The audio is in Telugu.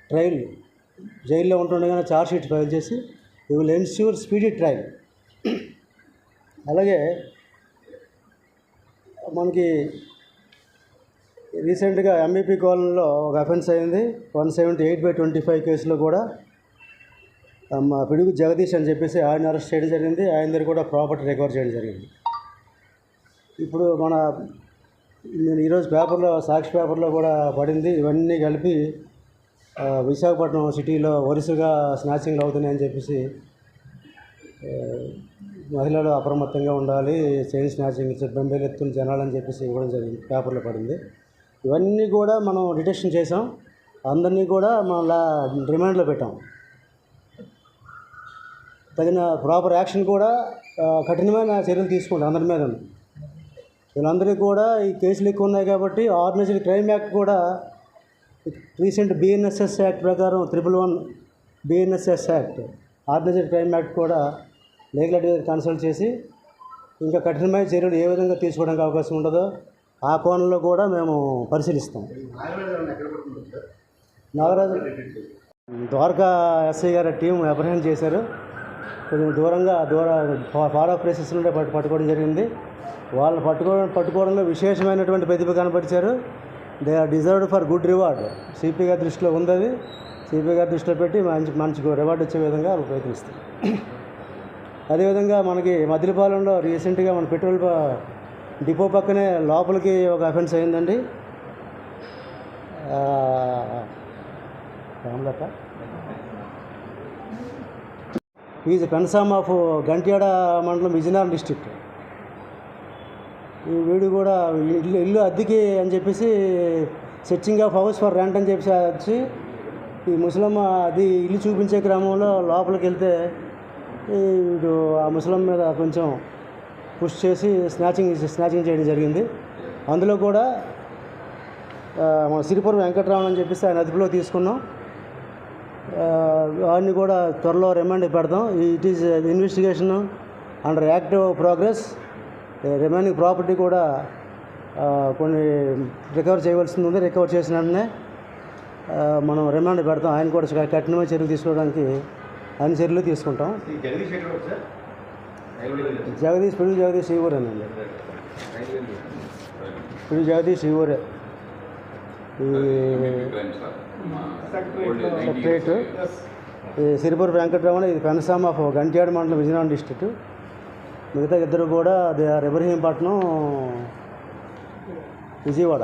ట్రయల్ జైల్లో ఉంటుండగానే ఛార్జ్ షీట్ ఫైల్ చేసి you will ensure speedy trial. అలాగే మనకి రీసెంట్గా ఎంఈపీ కాలనీలో ఒక అఫెన్స్ అయింది. 178/25 కేసులో కూడా మా పిడుగు జగదీష్ అని చెప్పేసి ఆయన అరెస్ట్ చేయడం జరిగింది. ఆయన దగ్గర కూడా ప్రాపర్టీ రికవర్ చేయడం జరిగింది. ఇప్పుడు నేను ఈరోజు పేపర్లో, సాక్షి పేపర్లో కూడా పడింది. ఇవన్నీ కలిపి విశాఖపట్నం సిటీలో వరుసగా స్నాచింగ్లు అవుతున్నాయని చెప్పేసి మహిళలు అప్రమత్తంగా ఉండాలి, చైన్ స్నాచింగ్ బెంబేలెత్తుని జనాలని చెప్పేసి ఇవ్వడం జరిగింది, పేపర్లో పడింది. ఇవన్నీ కూడా మనం డిటెక్షన్ చేసాం. అందరినీ కూడా మళ్ళా రిమాండ్లో పెట్టాం. తగిన ప్రాపర్ యాక్షన్ కూడా కఠినమైన చర్యలు తీసుకుంటాం అందరి మీద. వీళ్ళందరికీ కూడా ఈ కేసులు ఎక్కువ ఉన్నాయి కాబట్టి ఆర్గనైజ్డ్ క్రైమ్ యాక్ట్ కూడా రీసెంట్ బిఎన్ఎస్ఎస్ యాక్ట్ ప్రకారం 111 BNSS act organised crime act కూడా లీగల్ అడ్వైజర్ కన్సల్ట్ చేసి ఇంకా కఠినమైన చర్యలు ఏ విధంగా తీసుకోవడానికి అవకాశం ఉంటుందో ఆ కోణంలో కూడా మేము పరిశీలిస్తాం. నాగరాజు ద్వారకా ఎస్ఐ గారి టీం అప్రహెండ్ చేశారు. కొంచెం దూర ఫార్ ఆఫ్ ప్లేసెస్ నుండే పట్టుకోవడం జరిగింది. వాళ్ళు పట్టుకోవడంలో విశేషమైనటువంటి ప్రతిభ కనపరిచారు. They are deserved for good reward. CP గారి దృష్టిలో ఉంది అది. సిపి గారి దృష్టిలో పెట్టి మంచి రివార్డు వచ్చే విధంగా ప్రయత్నిస్తాం. అదేవిధంగా మనకి మదిలిపాలెంలో రీసెంట్గా మన పెట్రోల్ డిపో పక్కనే లోపలికి ఒక అఫెన్స్ అయిందండి. ఈజ్ పెన్సామ్ ఆఫ్ గంట్యాడ మండలం, విజయనగరం డిస్ట్రిక్ట్. ఈ వీడు కూడా ఇల్లు అద్దెకి అని చెప్పేసి searching of house for rent అని చెప్పేసి వచ్చి ఈ ముసలమ్మ అది ఇల్లు చూపించే క్రమంలో లోపలికి వెళ్తే వీడు ఆ ముసలమ్మ మీద కొంచెం పుష్ చేసి స్నాచింగ్ చేయడం జరిగింది. అందులో కూడా మన సిరిపురం వెంకటరామన్ అని చెప్పేసి ఆయన అదుపులో తీసుకున్నాం. వాడిని కూడా త్వరలో రిమాండ్ పెడతాం. It is investigation under active progress. Remaining property కూడా కొన్ని రికవర్ చేయవలసింది ఉంది. రికవర్ చేసిన వెంటనే మనం రిమాండ్ పెడతాం. ఆయన కూడా కఠినమైన చర్యలు తీసుకోవడానికి అన్ని చర్యలు తీసుకుంటాం. పిడుగు జగదీష్ ఈ ఊరేనండి. పిడుగు జగదీష్ ఈ ఊరే. సెక్రటరేట్ సిరిపురం వెంకటరమణ. ఇది పెన్సామ్ ఆఫ్ గంట్యాడ మండలం, విజయనగరం డిస్ట్రిక్ట్. మిగతా ఇద్దరు కూడా దే ఆర్ ఇబ్రహీంపట్నం, విజయవాడ.